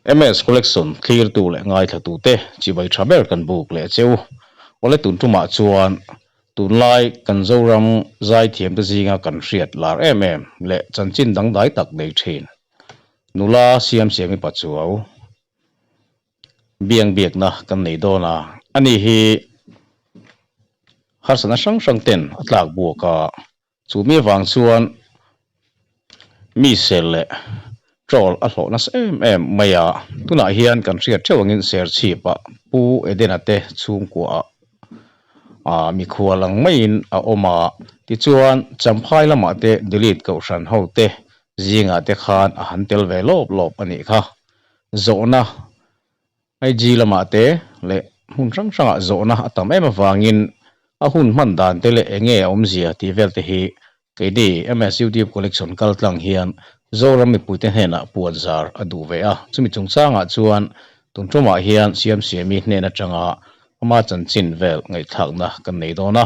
MS collection clear tu le ngai thla tu te chi bai thaber kan buk le cheu ole tun tuma chuan tun lai kan zoram zai thiam te zinga kan hriat lar le chanchin dang dai tak nei thin nula siam siami pachuau biang biak na kan nei dona ani hi harsana sang sang ten atlak buka chu mi wang chuan mi sel le trol a hlo na maya tuna hian kan hriat thewangin ser chipa pu edenate chung kwa mi khualang main a oma ti chuan champhai lama te delete ko hran ho te zinga te khan a han tel ve lop lop ani kha zona ai ji lama te le hun sang sanga zona atam em awangin a hun man dan te le enge om zia ti vel te hi keidi ms youtube collection kal tlang hian zoram mi puite hena puan zar adu ve a chumi chungchanga chuan tungtoma hian siam siami hne na changa ama chanchin vel ngai thakna kan nei dona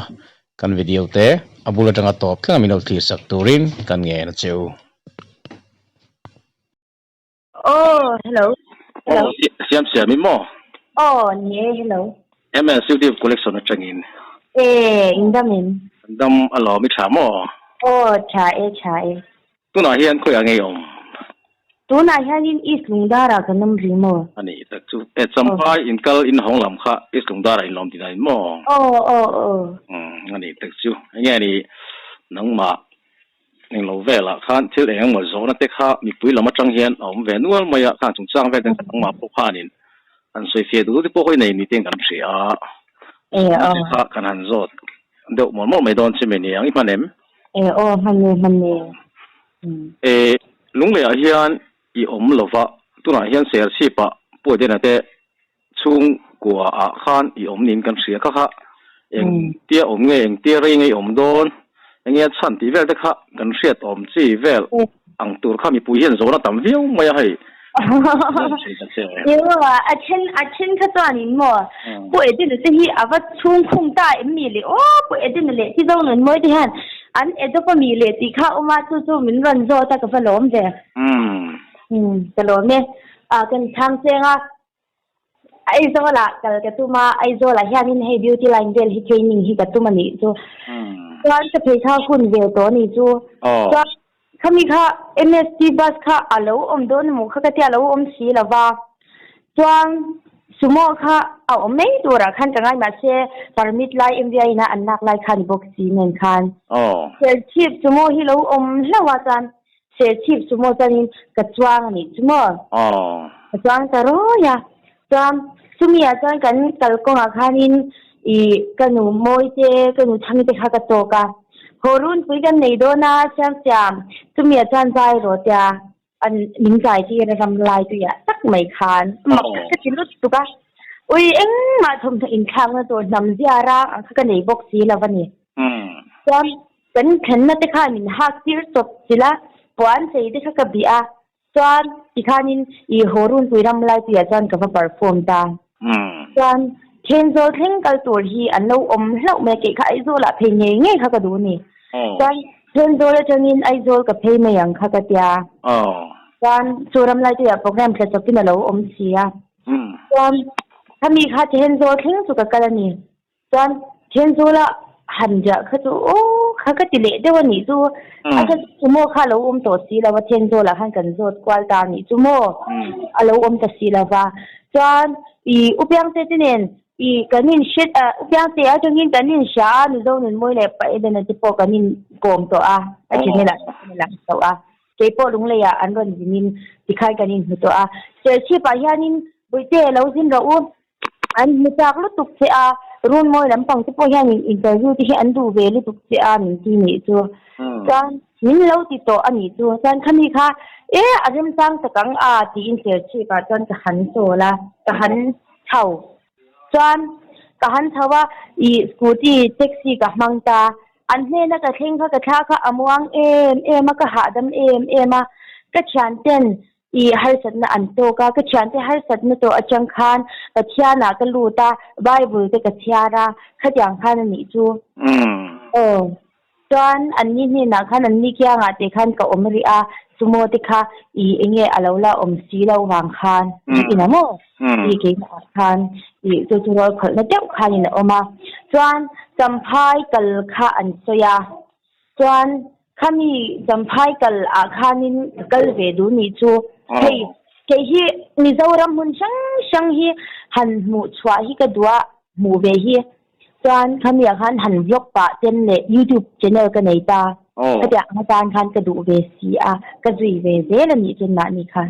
kan video te abula tanga top thlang minol thi sak turin kan nge na cheu Hello. Hello. Siam siami mo Yeah, hello. ms youtube collection na changin Indamin. dam alo mi thamo Cha. tuna hian khoya ngei om Tuna hianin islungdara kanam rimo. ani tak chu champai in kal in honglam kha islungdara in lom dinai mo ani tak chu nge ni nangma ning lo vela khan thil eng mo zona te kha mi pui lama tang hian om ve nual maya khan chung chang ve kan ma po khanin an soi fe du ti po khoi nei ni teng kan thria kha kan han zot do mo mai don chime ni ang ipanem Hanne. lungle a hian I om lova tuna hian ser sipa po de na te chung kwa a khan I om nin kan thria kha eng tia om nge eng tia rei nge om don enge chan ti vel te kha kan hriat om chi vel ang tur kha mi pu hian zona tam viu mai hai Achin ka to anin mo. Po edin te hi ava chung khung ta mi le po edin le ti zong nun mo ti han an edo pa mi le ti kha uma chu min ron zo ta ka falom je ka lo me kan thang senga ai zo la kal ka tuma ai zo la hianin hey beauty line vel hi training hi ka tuma ni so kan ka phecha kun vel to ni chu khami kha MST bus kha alo om don mu kha ka ti alo om si lawa chuan sumo kha om nei tura khan ka ngai ma se permit lai MVI na anak lai khan box si nen khan se chip sumo hi lo om lawa chan se chip sumo chanin ka chuang ni sumo ka chuang ta ro ya chuan sumia chuan kan kal ko nga khanin I kanu moi te kanu thang te kha ka to ka horun pui kan nei do na siam sumia chan zai ro tia an ning zai ti na ram lai tu ya tak mai khan ma ka ti lut tu ka ui eng ma thom tha in khang na to nam zia ra ang kha ka nei box si lawani chuan kan khan na te kha min hak tir chop sila puan sei te kha ka bia chuan ti khanin I horun pui ram lai tu ya chan ka perform ta chuan Kenzo thing kal tur hi anlo om hlau me ke kha aizo la phe nge kha ka du ni chuan Kenzo la changin aizo ka phe me yang kha ka tia chuan churam lai tu ya program thla chopin alo om sia chuan khami kha Kenzo thing chu ka kalani chuan Kenzo la hanja kha chu kha ka ti le dewani chu aka sumo kha lo om to si la wa Kenzo la han kan zot kwal ta ni chumo alo om ta si la wa chuan I upyang te tinen I kanin shit upyang te a changin kanin sha ni zo nin moi le pa eden ti po kanin kom to a chine la to a ke po lung le ya an ron jinin ti khai kanin hu to a se chi pa hianin buite lo jin ro u an mi tak lu tuk se a run moi lam pang ti po hianin interview ti an du ve lu tuk se a min ti ni chu chan min lo ti to ani chu chan khani kha ajim sang takang a ti in se chi pa chan ka han so la ka han chau chuan ka han thawa I scooty taxi ka mangta an hne na ka thing kha ka tha kha amuang em ka ha dam em ka chan ten I har sat na an to ka chan te har sat na to achang khan ka thia na ka lu ta bible te ka thia ra kha tyang khan ni chu chuan an ni na khan an ni kya nga te khan ka omri a sumo te kha enge alola si lo wang khan ina mo ke khan tu rol khol na teu khan ina oma chuan champhai kal kha an soya chuan khami champhai kal a khanin kal ve du ni chu hei ke hi mizoram hun sang hi han mu chwa hi ka dua mu ve hi chuan khami a khan han vlog pa ten le YouTube channel ka nei taก็จะอาจารย์คันกระดูเวสีกระจุยเวเซแล้วมีจนหนานี่ค่ะ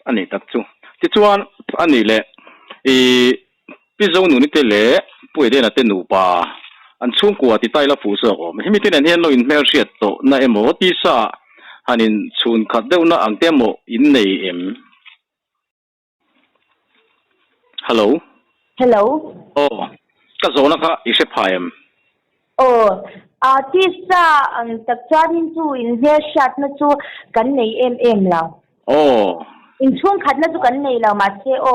อันนี้ตัดจูที่ชวนอันนี้แหละพี่เจ้าหนูนี่เตะป่วยได้นะเตะหนูป่าอันช่วงกว่าที่ใต้ละฟูเสือไม่มีที่ไหนเนี่ยเราอินเมลเชียตโตน่าเอ็มโอที่ซ่าฮันอินชุนขัดเดวน่าอังเตมโออินในเอ็มฮัลโหลโอ้ก็โซนะคะอีเชฟไพเอ็มโอ้ที่ซ่าตักจานินจูอินเฮียชัดนะจูกันในเอ็มแล้วโอ้อินช่วงขัดนะจูกันในแล้วมาเซโอ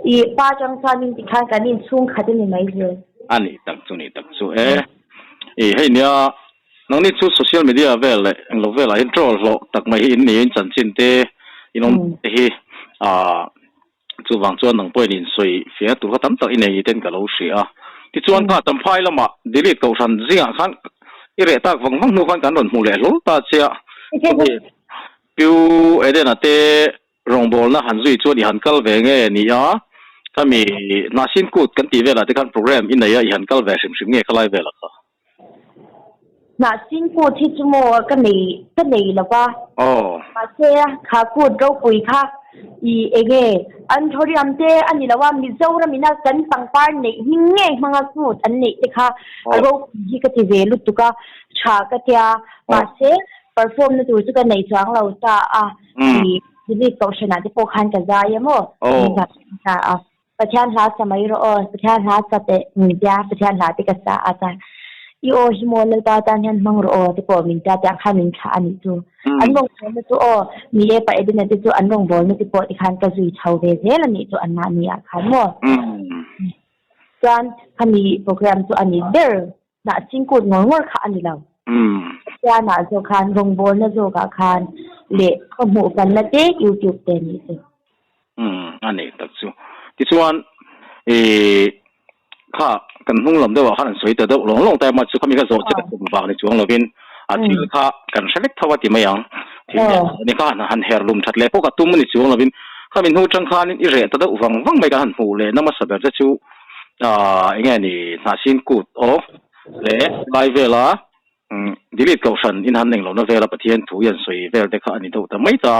อีป้าจังจานินติดขันกันอินช่วงขัดนี่ไม่เลยอันนี้ตักจูให้เนี่ยน้องนี่ชูโซเชียลมีเดียเวลเลยเราเวลาเห็นโทรโลตักมาเห็นนี่จันจินเตอินน้องจูวางจวนน้องป่วยนินสวยเสียตัวเขาตั้มตักอินนี่เต้นกับเราเสียที่จวนข้าจำพายละมาดิลิทเขาสันจิงอ่ะขันอีเรตักฟังนู้นกันหล่นหมู่เลยรู้ตาเชียพิวเดนเตรองบอลนะหันซุยจวนอีหันกัลเวงนี่ถ้ามีนาซินกูดกันตีเวลาที่การโปรแกรมอินไหนอีหันกัลเวชิมเงี้ยเขาไล่เวลาค่ะนาซินกูดที่จมูกกันนี่แล้วป่ะมาเชียขากูดเราปุยค่ะอันทอริอัมเตอันนี้แล้วว่ามิโซรามินากันปังปานนี่หิ้งเงี้ยมังกูดอันนี้ที่ค่ะเราที่ก็ที่เวลุตุกะชากะเตียมาเชียperform นะตัวจุกันในช่วงเราจะที่ตัวชนะที่พวกขันกันได้ยังมั้งประชาชนสมัยเราประชาชนจะเตะมีเดียประชาชนที่กษัตริย์อาจารย์อีโอฮิโมเลตาตานยันมังเราที่พวกมีเดียจะขันมินขันนี่ตัวอันนงบอลนี่ตัวมีไปเดินที่ตัวอันนงบอลนี่ที่พวกที่ขันก็จุยชาวเวเซลนี่ตัวอันนั้นนี่ขันมั้งการขันมีโปรแกรมตัวอันนี้เดอร์น่าจิงกุดงงขันนี่เรายาหนาโจคานวงบอลนะโจกาคานเละขโมยกันนะเจ๊ยูทูบเต็มนี่สิอันนี้ตัดจูที่ชวนข้ากันหุ่งลำเดียวว่าขันสวยแต่เดี๋ยวลงแต่มาจุดเขามีกระโจนจะเป็นบางในช่วงเราเป็นที่ข้ากันเสด็จทว่าที่ไม่ยังที่นี่ข้าหันเฮร์ลุมชัดเลยพวกกระตุ้มในช่วงเราเป็นข้าเป็นหูจังคานี่อีเร่แต่เดี๋ยวฟังไม่กันหันหูเลยน้ำมันสบายจะชูอย่างเงี้ยนี่นาซินกูดเละไลเวล่าดิลิทเขาสันอินหันหนึ่งเราเนเวลาปะเทียนถูยันสวยเวลเด็กอันนี้ดูแต่ไม่ตา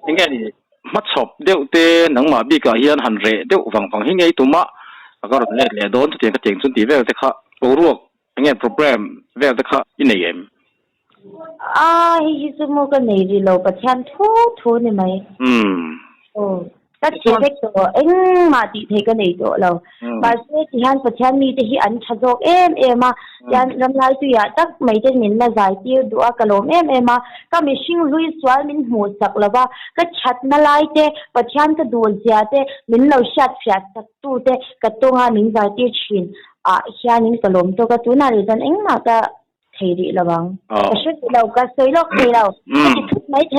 อย่างเงี้ยนี่มัดชอบเดี๋ยวเตะหนังมาบีกะเฮียนหันเร่เดี๋ยวฟังยังไงตัวมะก็รถเล่โดนทุกทีก็เจ๋งสุดที่เวลเด็กโปรวกอย่างเงี้ยโปรแกรมเวลเด็กอินเนียมฮิซุโมกันในรีโลปะเทียนทูนี่ไหมโอ้ก็เช็คตัวมาติเทกันในตัวเราบางทีที่ฮันประชันมีแต่ที่อันชะโจกมายันรำลายตัวตักไม่ได้มินละใจที่ดูอากาศลมมาก็มีชิงลุยสวามินหูสักแล้วว่าก็ชัดมาลายเตประชันก็ดูเสียเตมินเราชัดเสียสักตัวเตก็ตัวงามินใจที่ชินเฮียนินกลมตัวก็ตัวน่าจะมาก็เทดีระวังก็ช่วยเราก็สวยโลกให้เราก็จะทุกไม่เท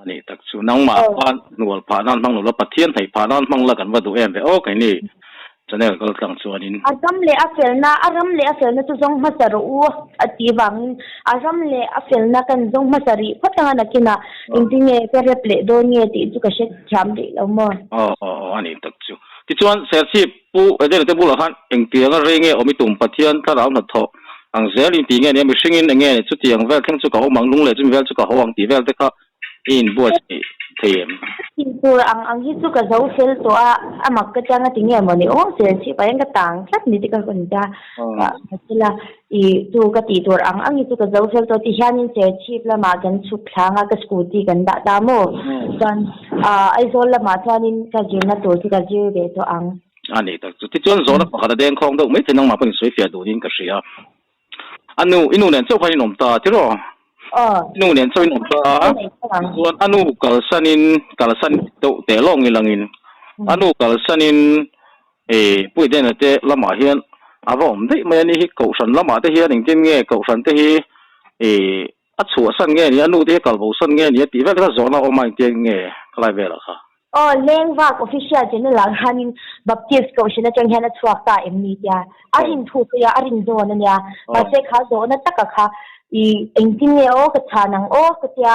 อันนี้ตักสูน้องมาผ่านหนวดผ่านนั่นมั่งหนวดปะเทียนไทยผ่านนั่นมั่งละกันว่าดูไปโอ้ไงนี่จะเนี่ยก็ตั้งส่วนนี้อารมณ์เละอเฟลนะอารมณ์เละอเฟลนะตุจงมาสรุอตีวังอารมณ์เละอเฟลนะกันจงมาสริพัฒนานักกินะอินทิเน่เปรียบเละโดนเงี้ยติจุกเช็ดจำดีแล้วมั้งอันนี้ตักสูที่ชวนเสียชีพปูเดี๋ยวจะพูดละกันอิงเตียงก็เรื่องเงี้ยอมิตุ่มปะเทียนถ้าเราหนักทออังเสียลิงตีเงี้ยเนี่ยมีสิ่งเงี้ยจุดเตียงเวลทั้งจุกเขามังลุงเลยจุดเวลจุกเขาวังตีเวลเด็กอินบัวเทียมที่ตัวอังฮิตุกับเจ้าเซลตัวมักก็จะงั้นที่เงี้ยมันนี่โอ้เสียชีพไปยังก็ต่างสักนิดก็คนจะที่ละตัวก็ตีตัวอังฮิตุกับเจ้าเซลตัวที่ฉันนี่เสียชีพละมากันชุบพลางก็สกูตี้กันดามโมจนไอโซลละมาตอนนี้ก็จีนตัวที่ก็จีเบตัวอันนี้แต่ที่จวนโซลก็ขาดแดงคงต้องไม่ถึงน้องมาเป็นสวยเสียดูนี่ก็เสียอันนู้อินูเนี่ยเจ้าพันธุ์หนุ่มตาที่รอนู่นเนี่ยช่วยหนุ่มตาส่วนอันนู้กัลสันตัวเตะลงอีหลังอินอันนู้กัลสันปุ้ยเดนเตะละมาเฮียนผมได้ไม่นี่เขาสันละมาเตะเฮียนจริงๆเขาสันเตะ อัดชัวสั้นเงี้ยนี่อนุที่กัลโบสั้นเงี้ยนี่ตีว่าก็สอนเราออกมาเตียงเงี้ยอะไรแบบล่ะค่ะอ๋อเลี้ยงว่า official เจนหลังฮันินบัพติสก็ฉันจะเห็นชัวร์ตาเอ็มนี่จ้ะอารินถูกยาอารินโดนเนี่ยมาเสกเขาโดนตักค่ะอีเอ็งที่เนี่ยโอ้ก็ชานังโอ้ก็จะ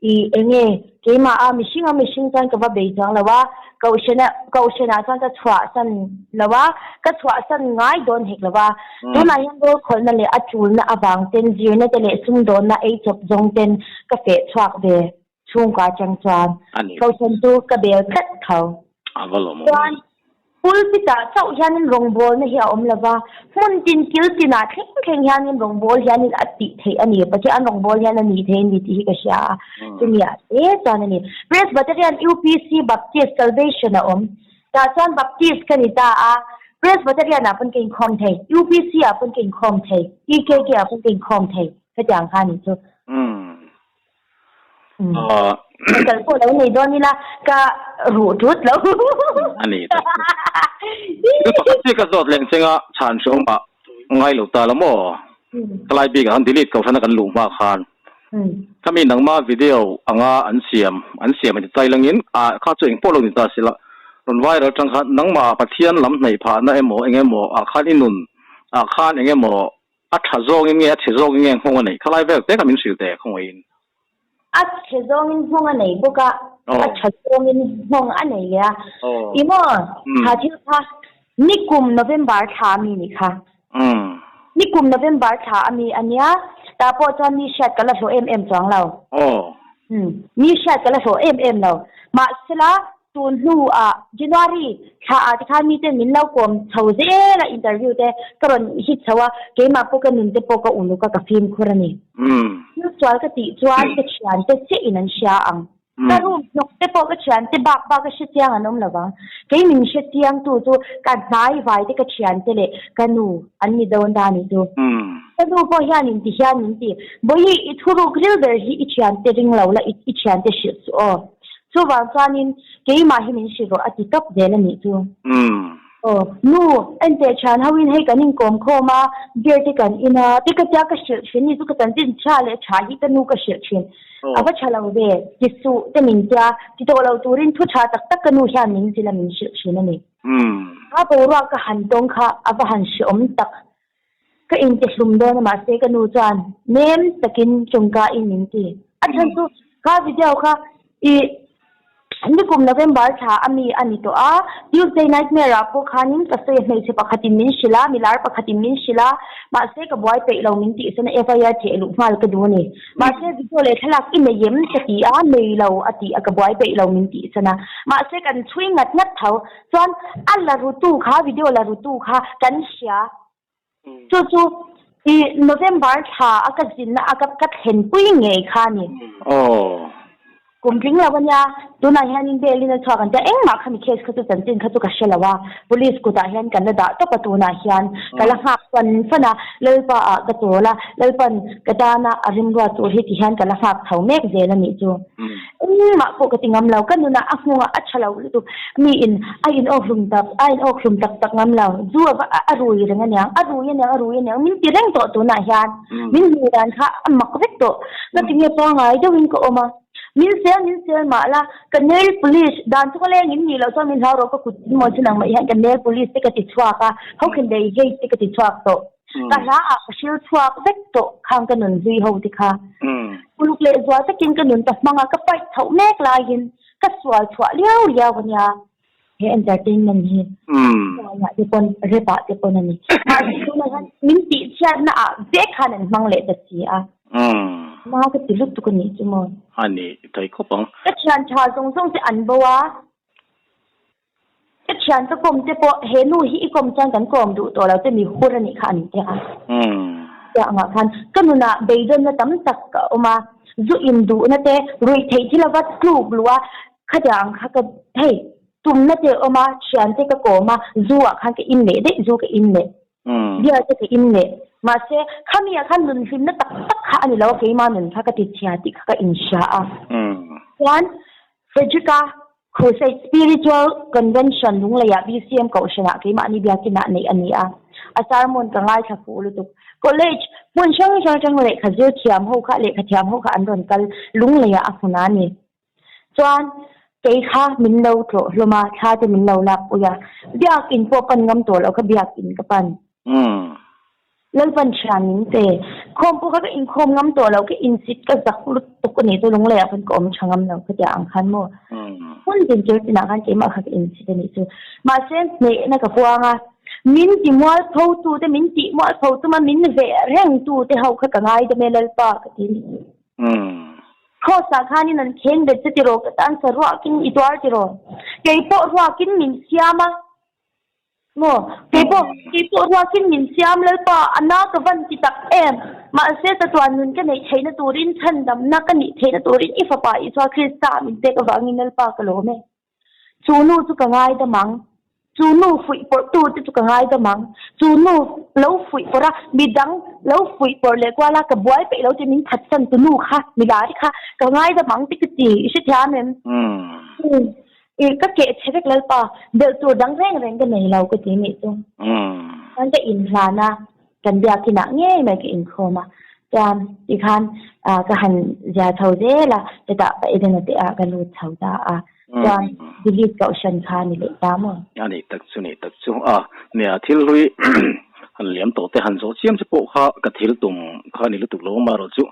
อีเอ็งเกี่ยมามิชิงจันก็ว่าเบจังแล้วว่าก็ฉันจันจะชัวร์สันแล้วว่าก็ชัวร์สันง่ายโดนเหกแล้วว่าตัวนั้นยังโดนคนนั่นเลยอาจูนอาบังเต็นจีนนั่นเลยซุ่มโดนนะไอ้จบจงเต็นกาแฟชัวร์เบช่วงกว่าจังจวนเขาฉันดูกระเบลคัดเขาจวนปุลปิตาเจ้ายันรองบอลนะเฮียอมละว่ามันจินกิลจินาแข่งยันรองบอลยันอติเทอันนี้ปัจจัยอันรองบอลยันนี่เทนี่ที่ก็เสียจุดนี้จวนนี่เพรสบัตรยัน UPC Baptist Salvation นะแต่จวน Baptist กันนี่ตาเพรสบัตรยันอ่ะเป็นเก่งคอมเท UPC อ่ะเป็นเก่งคอมเท EKK อ่ะเป็นเก่งคอมเทก็อย่างข้านี่จ้ะแต่พวกเราในดอนนี่ละก็รู้ทุกแล้วอันนี้คือปกติก็จอดเล่นเสียงชานช่วงปะง่ายหลุดตาละมั่วกลายปีกันดิลิทเขาทำกันหลุมมากขานถ้ามีหนังมาวิดีโออันเสียมมันจะใจลังยินข้าตัวเองพวกเราติดตาสิละรอนไว้เราจังคันหนังมาปะเทียนลำในผ่านนะเอ็มโอเอ็มโอข้านี่นุ่นข้าเอ็มโอชัดโจงเงี้ยชัดโจงเงี้ยคงวันไหนข้าไล่แบบแต่ก็มีสิ่งแต่คงเองชัดโจงห้องอันไหนบุกชัดโจงห้องอันไหนอ่ะอีโม่ถ้าที่ว่านิกุมโนเวมเบอร์ทามีนี่ค่ะนิกุมโนเวมเบอร์ทามีอันเนี้ยแต่พอตอนนี้เช็ดกันแล้วโชว์จังเรานี่เช็ดกันแล้วโชว์เรามาสิละตุนหูJanuary ถ้าที่ข้ามีแต่มินเล่ากลมชาวเจ้ละอินเตอร์วิวแต่ก็รอนฮิตชาวเกมาพวกกันนุ่นแต่พวกกันอุ่นลูกกับฟิล์มคุรนี่จวนก็ติจวนก็เชียนแต่เจ้าอินันเชียงแต่รู้นกแต่พวกก็เชียนแต่บักก็เชียงอันนั้นละบ้างเกมินเชียงตัวการนายไว้แต่ก็เชียนแต่เลยกันนูอันนี้โดนดานี่ตัวแต่ดูพอเฮียนินติบ่ยอีทุรุกเรื่องเดียวอีเชียนแต่ริงเราละอีเชียนแต่เชียร์so bang chanin kei ma hi min shiro ati kap de na ni chu nu ente chan hawin hei kanin kom khoma ger te kan ina te ka cha ka shil ni chu ka tan tin cha le cha hi ka nu ka shil chin aba chala we kisu te min cha ti to lo turin thu cha tak tak ka nu hya ning sila min shil chin ani ha bo ra ka han tong kha aba han shi om tak ka in te hlum do na ma se ka nu chan nem takin chungka in ning ti athan chu ka video kha Iนี่กลุ่มนักเรียนบาร์ชาอันนี้ตัวTuesday night เมื่อรับพวกเขานี่ก็เสียในเฉพาะคดีมินชิลามิลาร์ปะคดีมินชิลามาเสียกับไว้ไปเรามินติสนะ FIR เจลุมาลก็ดูนี่มาเสียวิดีโอเลยทลักอินในยิ้มสติไม่เรากับไว้ไปเรามินติสนะมาเสียกันช่วยงัดเท้าจนอันละรู้ตู้ค่ะวิดีโอละรู้ตู้ค่ะกันเสียจู่อีนักเรียนบาร์ชาก็จินนะก็เห็นปุ้ยเงยค่ะนี่กลุ่มริงแล้ววันยาดูนายฮันนินเดลินชอบกันแต่มาขมิเคสเขาจะจันจินเขาจะกัชลว่า police กูตาฮันกันแล้วด่าตัวประตูนายฮันกันละหักฟันฟันะเลยป่ะกระตัวละเลยปันกระดานะอริมรัวตัวที่ฮันกันละหักเท่าเมกเจนนี่จูมาปกติงำเรากันดูนะอักงอัชลาวตัวมีอินออกลุมตักงำเราจู่ว่าอรุยเรื่องนี้อรุยเนี่ยมินตีเร่งตัวนายฮันมินดูดันค่ะมักเวกตัวนั่นที่เนี่ยป้องไงเจ้าวินก็ออกมามินเซียนมาละกันเนล police ดันทุกเรื่องนี้เราต้องมินหาเราก็คุยมอชนังมาอย่างกันเนล police ที่กติดชัวร์เขาขึ้นได้เฮที่กติดชัวร์โตกันละชิลชัวร์เวกโตข้างกันนุนซีเขาที่ค่ะลูกเลี้ยงว่าจะกินกันนุนแต่มังก็ไปเท่าแม่กลายยินก็สวยชัวร์เลี้ยววันยาเฮนเตอร์เทนเมนต์เฮเนี่ยที่ปนเรียบที่ปนนี่มาดูนะมินติเชียนน่ะเด็กขนาดมังเล็ดสิมาก็ติดลุกตุกันนี่จุมอันนี้ไทยเขาบอกก็เชียนชาส่งจะอันบัวก็เชียนจะกลมจะพอเฮนูฮีกลมจังกันกลมดูตัวเราจะมีคู่นี่ค่ะนี่ค่ะจะมาคันก็นู่นน่ะเบย์เดินน่ะตั้มตักออกมาจู่อินดูน่ะเตะรุยเทที่เราวัดกลุ่มหรือว่าขยันข้าก็เฮ้ตุ่มน่ะเตะออกมาเชียนเตะก็โกมาจู่อ่ะข้าก็อินเล่ได้จู่ก็อินเล่เดี๋ยวจะก็อินเล่มาเสกข้ามีอาการนุนฟิมนั่นตักข้าอันนี้เราเกี่ยมานุนข้าก็ติดเชื้อติดข้าก็อินชาวันเฟจิก้าโคเซสปิริตวัลคอนเวนชั่นลุงเลยอะ BCM เขาชนะเกี่ยมาอันนี้เบียกินอันนี้ อาจารย์มนต์ก็ง่ายค่ะผู้ลุตุคอลเลจมันช่างเลยค่ะเจ้าเทียมเขาค่ะเลยค่ะเทียมเขาค่ะอันนั้นกันลุงเลยอ่ะคนนั้นนี่ส่วนเจ้าค่ะมินเราโตลมาชาติมินเราหนักปุยะเบียกินพวกปันงำตัวเราก็เบียกินกับปันแล้วปัญชานินเตะคมพวกก็อินคมงำตัวเราก็อินสิทธิ์ก็จักลุตุกนี่ตัวลุงเลยอ่ะเป็นกอมช่างงำเราก็จะอังคันมั่วคนเป็นเจ้าที่นักการเจ้ามาค่ะอินสิทธิ์นี่ตัวมาเส้นเนี่ยนักฟัวงอ่ะมินติมัวเขาตัวแต่มินติมัวเขาตัวมันมินเวรแรงตัวแต่เขาก็ง่ายแต่เมลัลปากที่นี่ข้อสาขานี่นั่นเข่งเด็ดจิโร่ก็ตั้งสระวกินอีตัวจิโร่เกี่ยวกับรัวกินมินเสียมาโม่เกี่ยวกับรัวกินมินเสียมลัลปาอันนั้นก็วันที่ตักมาเสียตัวนึงก็ในใช้ในตัวรินชันดำนักก็ในใช้ในตัวรินอีฟ้าป่าอีสวาคริสต์มินเตก็วางินลัลปากโลเมจูนูตุก็ง่ายแต่มังจูนูฟุยปอร์ตูที่ตุกง่ายแต่มังจูนูเล้าฟุยปอระมีดังเล้าฟุยปอร์เล็กว่าละกับบวยไปเล้าจะมีขัดสันจูนูค่ะมีหลายค่ะก็ง่ายแต่มังติกตีใช่ไหมอีกก็เกะเช็คเลยป่ะเดี๋ยวตัวดังแรงกันในเราก็ทีนี้ตรงมันจะอินพลานะกันเดียกินง่ายไหมก็อินโคมาจานอีกครั้งก็หันยาเท่าเดิละจะตัดไปเดินเตะกันรูดเท่าตาจานดิลิทกับฉันคานี่เลยตามอ่ะอันนี้ตักซุเนี่ยที่ลุยหันเหลี่ยมโตแต่หันโซเชียมจะโปะข้ากระทิลตุ่มข้านี่ลุตุลงมาเราจุ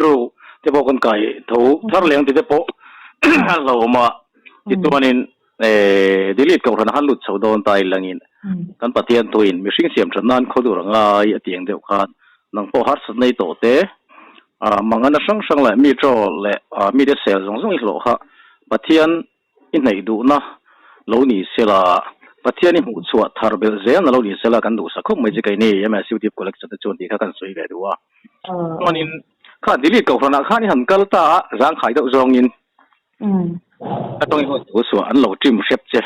รู้จะบอกคนไก่ถูถ้าเหลี่ยมติดจะโปะเรามาจิตตัวนี้ดิลิทกับหันหลุดเสาโดนตายหลังอินกันปฏิญาณตัวอินมีสิ่งเสียมฉะนั้นเขาดูร่างกายเตียงเดียวกันนังโปะฮัสในโตเตมังอันนั้นช่างเลยมีโจเลยมีเดเซลส่งอีกโลค่ะปฏิญาณอินไหนดูนะโลนี่เสละปฏิญาณนี่หูชวดทาร์เบลเซนโลนี่เสละกันดูสักครู่ไม่จะไกลนี่ยังไม่สิวที่คนเล็กจะจนที่ข้ากันสวยเลยดูว่ามันอินข้าดิลิทกับคนนั้นข้านี่หันกัลตาร่างขายดอกจงอินก็ต้องอีกตัวส่วนอันโลจิมเชฟเจ้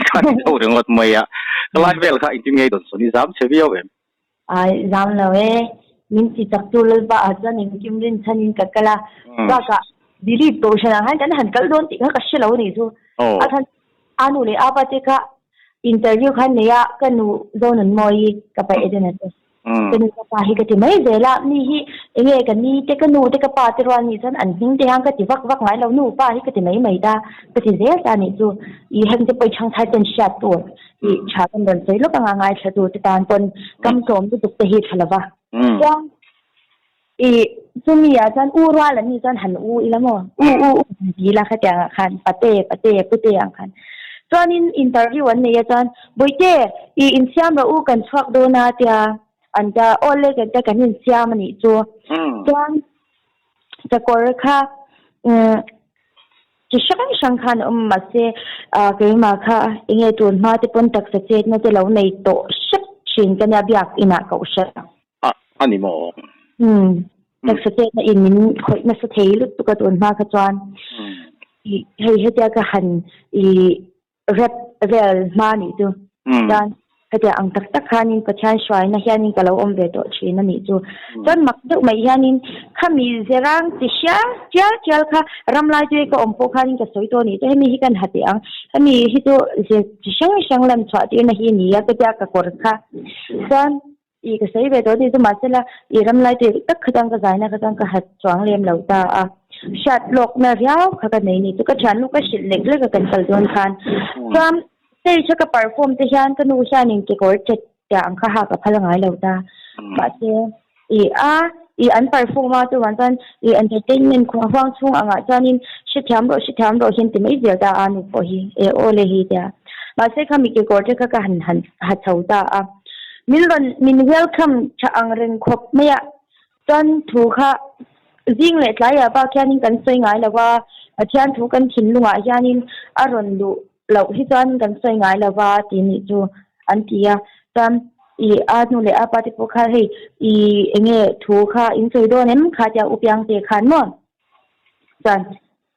ข้าที่เขาเรื่องว่าไม่อะไลฟ์เวลข้าอินที่ไงตัวส่วนนี้ซ้ำเชฟเยอะเองซ้ำเลยมินที่จับตัวเลยบ้าจะนิ่งกิมรินชันนิ่งกักละว่าก็ดิลิทตัวฉันหันกันหันกัลโดนติข้าก็เชลล์นี่ทูอาทันอานุเลยอาปะเจ้าข้าอินเตอร์วิวขันเนี่ยกันนูโดนนั่นมอยกับไปเอเดนเตอร์เป็นกับไปก็ที่ไม่เจอละนี่ฮีเองกันนี่เด็กนูเด็กป้าที่วันนี้ฉันอันหิ้งเดียงก็ที่วักไงเราหนูป้าฮีก็ที่ไม่ได้ก็ที่เจ้าตานี่จูอีเห็นจะไปช่างไทยเป็นชาตัวอีชาเป็นเดินใจลูกงานง่ายชาตัวที่ตานปนกำสมที่ตุกเตหิทฮัลโหลว่าอีจุมีอาจารย์อู้ว่าแล้วนี่อาจารย์หันอู้อีแล้วมั้งอู้ดีละค่ะแต่คันปะเต้ปุเตอังคันตอนนี้อินเตอร์วิววันนี้อาจารย์บุยเจอีอินเซียมเราอู้กันชวักโดนาเตียอันจะโอเล่กันจะกันอินเซียมันนี่จัวจวนจะกอร์ค่ะจะช่างคันมาเสเกี่ยมาค่ะเองตัวมาที่ปนตักเสร็จนั่นจะเราในโต๊ะชิบชินกันยาบิกอินักเขาเช่อันนี้มองตักเสร็จนั่นอินมินคอยมาสเตย์ลุตุกตัวมาขจรให้จะกันหันอีเรลมานี่จูจานให้จะอังตักขานินประชันช่วยนะฮานินก็เราเวทชีนั่นนี่จูจนมักดุไม่ฮานินข้ามีเจรังติชาเจ้าค่ะรำลายด้วยก็อมพกขานินก็สวยตัวนี้จะให้มีกันหัดยังให้มีที่ตัวจะช่างลำชอดที่นะฮีนี่ก็จะกับกอร์ค่ะจนอีกสวยไปตัวที่จะมาเสร็จละอีรำลายด้วยตักขจังก็ใจนะขจังก็หัดจวงเลี้ยมเหล่าตาชัดโลกน่ารักค่ะกันนี่ตัวก็ฉันลูกก็ชิลเล็กเลยก็กันกลดวนคันจนเจ้าชักกับเปอร์ฟอร์มที่ฉันก็นูชันนิ่งที่กอดจัดอย่างข้าหากับพลังงานเหล่าตาบัดเจ้อีอันเปอร์ฟอร์มตัววันจันอีเอนเตอร์เทนเมนต์ของฟังช่วงอ่ะจันนินชิดแถมโดเห็นที่ไม่เดียวตาอานุปฮีโอเลฮีเดียบัดเจ้าข้ามีที่กอดจะก็หัดเท่าตามินเวลคัมจะอังเริงครบไม่อะจันถูกค่ะยิ่งเล็กหลายอย่างบ้างแค่นี้กันสวยงามแล้วว่าเช่นถูกกันถิ่นลุงอาญานินอารมณ์ดูเราที่จันกันสวยงามแล้วว่าที่นี่จูอันที่จันอีอาหนูเลยอาปฏิปุกให้อีเงี้ยถูกค่ะอินสวยด้วยเนี่ยมันขาดจากอุปยังเตะขันมั้งจัน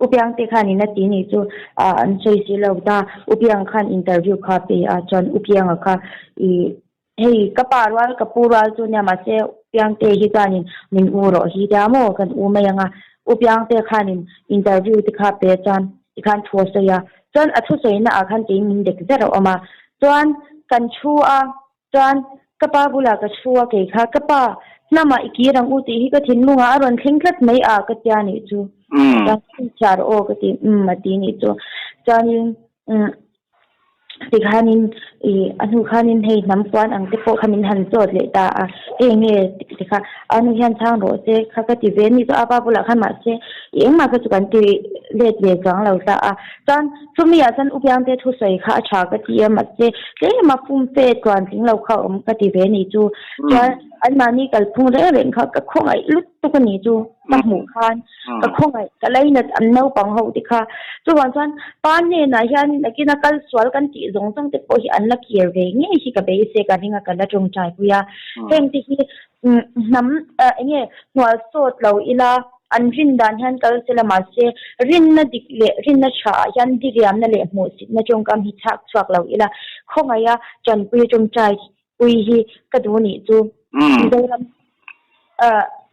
อุปยังเตะขันนี่นะที่นี่จูอันสวยสิเราได้อุปยังขันอินเตอร์วิวค่ะไปจันอุปยังค่ะอีเฮ้ยกับปาร์วาลกับปูรัลจูเนี่ยมาเซยังเตะฮิตานินมินอูโรฮิดามอกันอูไม่ยังอุปยังเตะขันินอินเตอร์วิวที่ข้าเปจันอีกขันทัวร์เสียจนอัศวินน่ะขันเตะมินเด็กเจอเราออกมาจนกันชัวจ chuan kapa bula ka chua ke kha kapa nama ikirang uti hi ka thinlunga aron thlengtlat mai a ka tia ni chu ka char o ka ti mati ni chu chuanin tikhanin anu khanin hei nampuan ang te po khamin han chot le ta a nge tikha anu hian thang ro se kha ka ti ven ni to apa bula khan ma se eng ma ka chu kan ti le le chang lo ta a chan chumi a chan upyang te thu sai kha cha ka ti ma se ke ma pum te twan ting lo kha ka ti ve ni chu chan an ma ni kal phung re ren kha ka khong ai lut tu ka ni chu ma mu khan ka khong ai ka lai na an no pang ho ti kha chu wan chan pan ne na hian na ki na kal swal kan ti zong zong te po hi an la kier ve nge hi ka be se ka ringa ka la tong chai pu ya heng ti hi nam nge nual sot lo ila an rin dan han kal sela ma se rin na dik le rin na cha yan di riam na le mo si na chong kam hi chak chak lo ila khong aya chan pu chong chai ui hi ka du ni chu zoram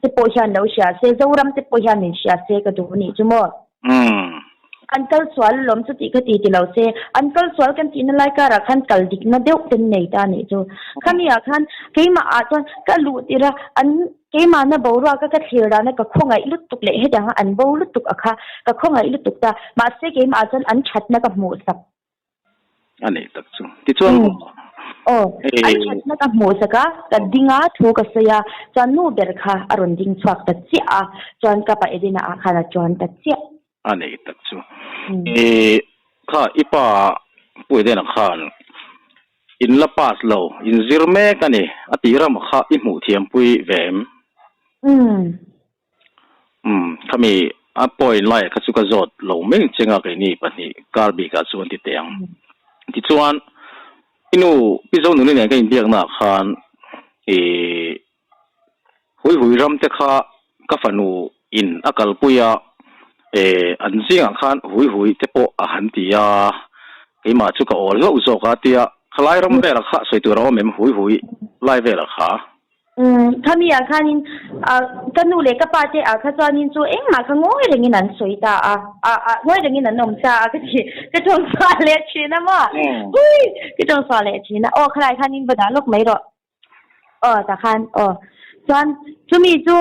te po hian lo sha se zoram te po hian nin sha se ka du ni chu mo uncle swal lom chu ti ka ti ti lo se uncle swal kan ti na lai ka ra khan kal dik na deu ten nei ta ni chu khania khan keima a chon ka lu ti ra an keima na bawra ka thira na ka khongai lut tuk le he dang an bo lut tuk akha ka khongai lut tuk ta ma se keima a chon an that na ka mu sap ani tak chu ti chuan an that na ka mu saka ka dinga thu ka saya chan nu ber kha aron ding chhuak ta chi a chon ka pa edina a kha na chon ta chi ani tak chu kha ipa puide na khan in la pas lo in zirme kani atiram kha I mu thiam pui vem khami a point lai kha chu ka zot lo meng chenga ke ni pani karbi ka chuan ti teng ti chuan inu pizo nu ne ka indiak na khan hui hui ram te kha ka fanu in akal puya an zinga khan hui hui te po a han tia keima chu ka ol zo zo ka tia khalai ram be la kha soi tu ro mem hui hui lai ve la kha khami a khanin kanu le ka pa te a kha chanin chu eng ma kha ngoi rengin an soi ta a ngoi rengin an nom cha ka chi ka thong sa le chi na ma hui ka thong sa le chi na khalai khanin bada lok mai ro ta khan chan chumi chu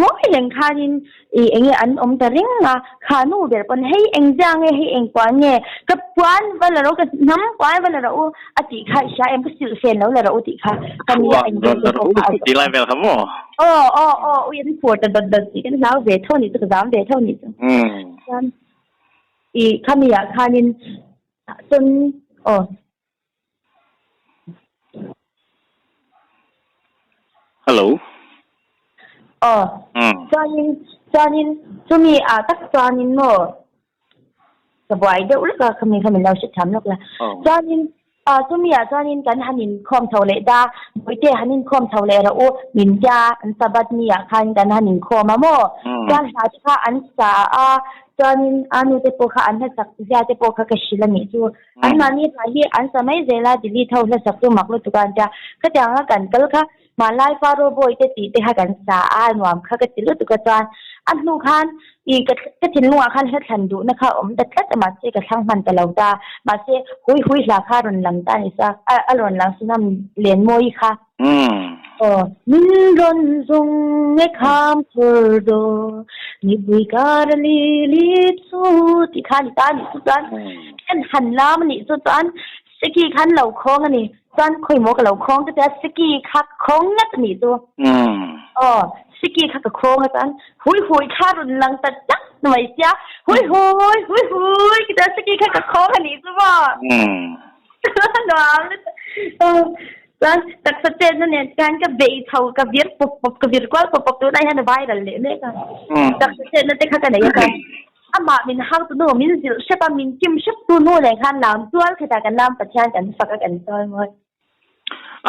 ngoi leng khanin enge an ta ring nga khanu ber pon hei eng jang hei eng kwan nge ka kwan wala ro ka nam kwan wala ro ati kha sha em ka sil sen lo la ro ti kha kamia eng ti lai vel khamo yen for the ti kan lao ve thoni tu ka dam ve thoni tu kamia khanin chun hello chanin chumi tak chanin mo sabai de ulka khami lao shi tham lok la chanin chumi chanin kan hanin khom thole da boite hanin khom thole ra o minja an sabat ni khan kan hanin khoma mo chan ha cha an sa chanin anu te po kha an sak ja te po kha ka shilani chu an mani hi an samai zela dili thawla sak tu maklo tukan ja ka janga kan kal kha malai faro boy te ti te ha kan sa nuam kha ka tilu tu ka chan an nu khan ka tin nu khan he than du na kha da tlat ma se ka thang man ta lo da ma se hui la kha ron lang ta ni sa alron lang sunam len moi kha min ron zung nge kham thur do ni bui kar li chu ti khan ta ni chu chan an han lam ni chu chan siki khan lo khong ani chan khoi mo ka lo khong ta siki kha khong na ni tu siki kha ka khong chan hui kha run lang ta tak noi sia hui kita siki kha ka khong ani chu ba no chan tak sa te ne kan ka be thau ka vir pop ka vir kwal pop tu dai han viral le ne ka tak sa te ne te kha ka ne ka ama min how to know min zil shepa min kim shep tu no le khan lam tual khata kan lam pathian kan faka kan toy moi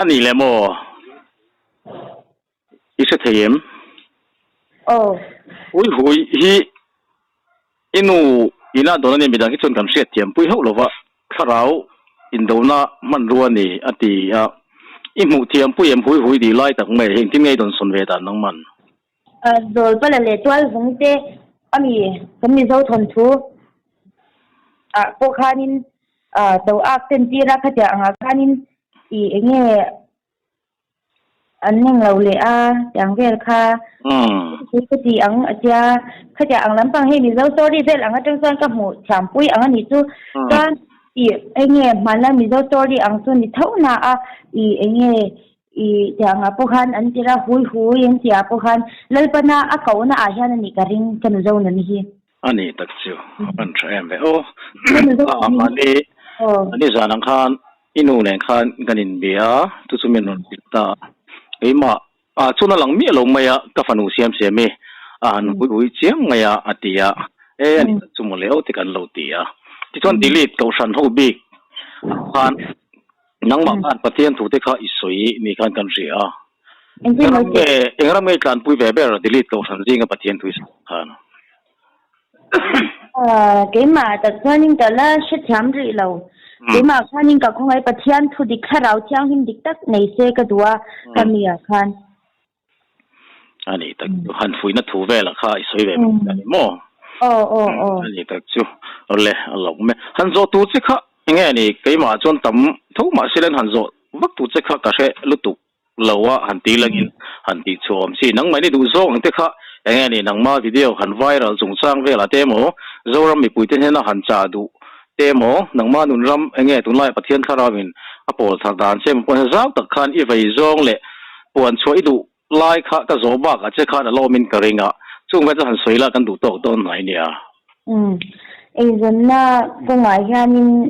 ani le mo isa thayem hui hi inu ina dona ne midang hi chon kam se tiam pui ho lova kharau indona man ruani ati imu tiam pui em hui di lai tak mai heng tim ngai don son ve dan nang man dol pala le twal hung te ami kami zo thon thu po khanin to ak ten ti ra kha ja anga khanin enge anh nhưng lâu lệ chẳng về kha cái gì anh cha khi cha anh làm bằng hay mình đâu story thế anh trong sân các mũ chạm bụi anh đi chú con anh nghe mà là mình đâu story anh xuân đi thấu na anh nghe chẳng apohan anh tira hui anh tira apohan lalpana akaw na ahya na ni karing kanuzaw na nihi ani takchu an thaem ve ani zanang khan inu len khan ganin bia tu chumin non pita eima chuna lang mi lo maya ka fanu siam se me an hui chiang ngaya atia ani chumoleo ti kan lo tia ti chon delete ko san ho big khan nang ma kan pathian thu te kha isoi ni kan ria engram me kan pui be delete ko san jinga pathian thu khan cái mà thật ra nhưng đó là sẽ chạm rị lâu cái mà khan nhưng cả không ai pathian thu đi khá rau chang him dik tak nei se ka dua kamia khan ani tak han fui na thu ve la kha isoi ve ani mo ani tak chu le alok me han zo tu chi kha nghe ni cái mà chọn tấm thấu mà sẽ lên hàn rộ vắt tụ chắc khác cả sẽ lúc tụ lâu á hàn tí lagi hàn tí chôm xí nắng mấy đi tụ rong thế khác nghe ni nắng mà video hàn viral dùng sang về là demo rồi ram bị bụi tên là hàn trà đủ demo nắng mà nung ram nghe tụ lại bắt thiên khá ra mình apple thằng đàn xem quan sát tất cả ít vậy rong lệ buồn chuối đủ lại khác ta rồi bạc à chứ khác là lo mình cái gì à chung với hàn suy là căn đủ tốt tốt này nè anh dân na công nghệ hiện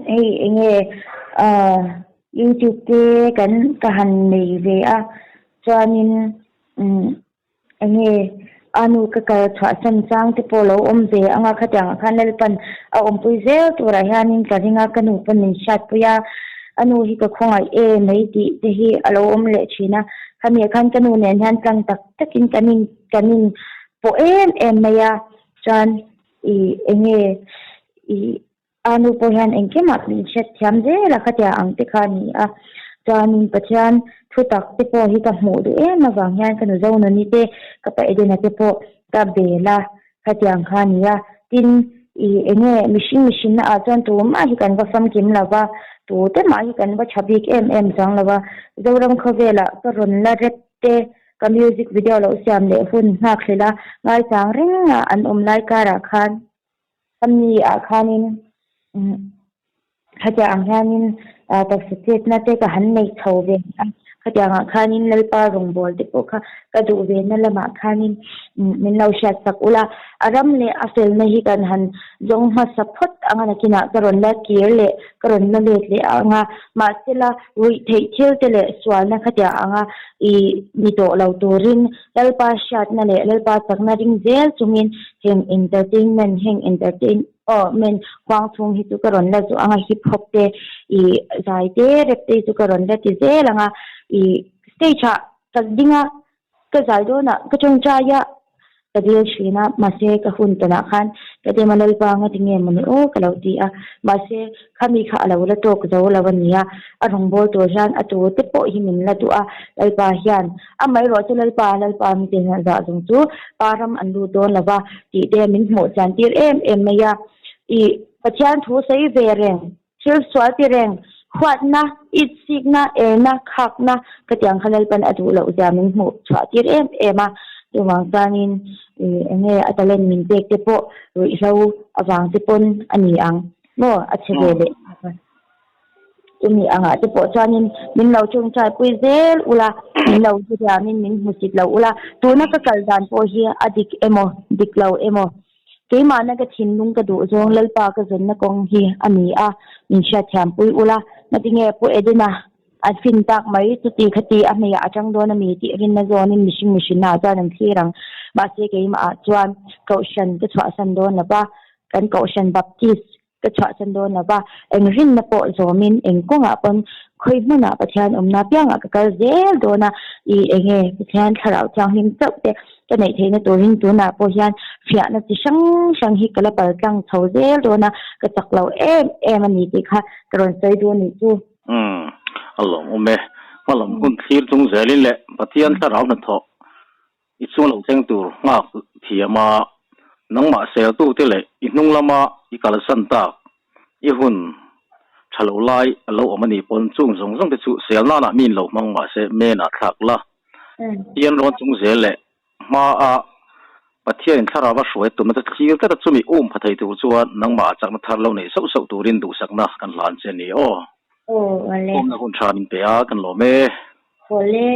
anh nghe YouTube ke kan kahan nei ve cho nên anh nghe anu ka thwa san chang te polo ve anga khatang khanel pan pui zel tu ra hianin ka ringa kanu panin shat puya anu hi ka khongai nei ti te hi alo le china khami khan kanu nen han tlang tak takin kanin po maya chan anh nghe anu po yan engke mat ni chat thiam je la khatia ang te khani chuan pathian thutak te po hi ka hmu du ma wang hian kanu zo na ni te ka pa edena te po ka bela khatiang khani tin enge machine na chuan tu ma hi kan va sam kim lawa tu te ma hi kan va chabik chang lawa zoram khovela ka ron la ret te ka music video lo siam le hun na khlela ngai chang ring an lai ka ra khan amni khanin khatia ang hianin tak state na te ka han nei chove khatia nga khanin lalpa rong bol te po kha ka du ve na lama khanin min lau shat sak ula aram le afel na hi kan han jong ma sapot anga na kina karon la kier le karon na le anga ma sela wi thei thil te le swal na khatia anga ni to lau to rin lalpa shat na le lalpa tak na ring zel chungin heng entertain men kwang chung hi tu karon la chu anga hip hop te zai te rap te chu karon la ti zel anga stage tak dinga ka zai do na ka chung cha ya ka dil shina ma se ka hun ta na khan ka de manal pa nga tinge mani kalau ti ma se khami kha alo la to ka zo la wania rong bol to jan atu te po hi min la tu lal pa hian mai ro chu lal pa mi te na za jung chu param an du don lawa ti te min mo chan tir em maya pathian thu sei ve reng thil swal ti reng khwat na it sik na na khak na ka tiang khalal pan atu lo jamin mo chwa tir ema tu wang tanin enge atalen min tek te po ri hlo awang te pon ani ang no achhele umi anga te po chanin min lo chung chai pui zel ula min lo ju min musik lo ula tu na ka kaldan po hi adik emo diklo emo ke mana ka thinlung ka du zong lalpa ka zon na kong hi ami min sha thiam pui ula na tinge po edina at fin tak mai tu ti khati ami achang do na mi ti rin na zon in machine na cha nan thirang ba se ke ma chuan kaushan ka chwa san do na ba kan kaushan baptist ka chwa san do na ba eng rin na po zomin eng ko nga pon khoi muna pathian na pyang ka kal zel do na enge pathian tharau chang him chok te cái này thấy nó tôi hình tôi na po hian phia na chi sang hi kala pal tlang chho zel do na ka chak lo em ani ti kha karon sai do ni chu allo ome malam kun thir chung zelin le pathian ta raw na tho I chung lo teng tur nga thiama nangma sel tu te le I hnung lama I kal san ta I hun thalo lai alo amani pon chung zong te chu sel na min lo mang ma se me na thak la yên rồi chúng dễ lệ mà bắt thiên thà ra soi tụi mìnhจะขี้ก็จะจุ่มอุ้มพัทยตัวชัวนังมาจากนัทเราเนี่ยสู้สู้ตัวรินดูสักนะกันหลานเจนี่โอ้วันเล่ผมนักคนชาบินเปียกันหล่อเม วันเล่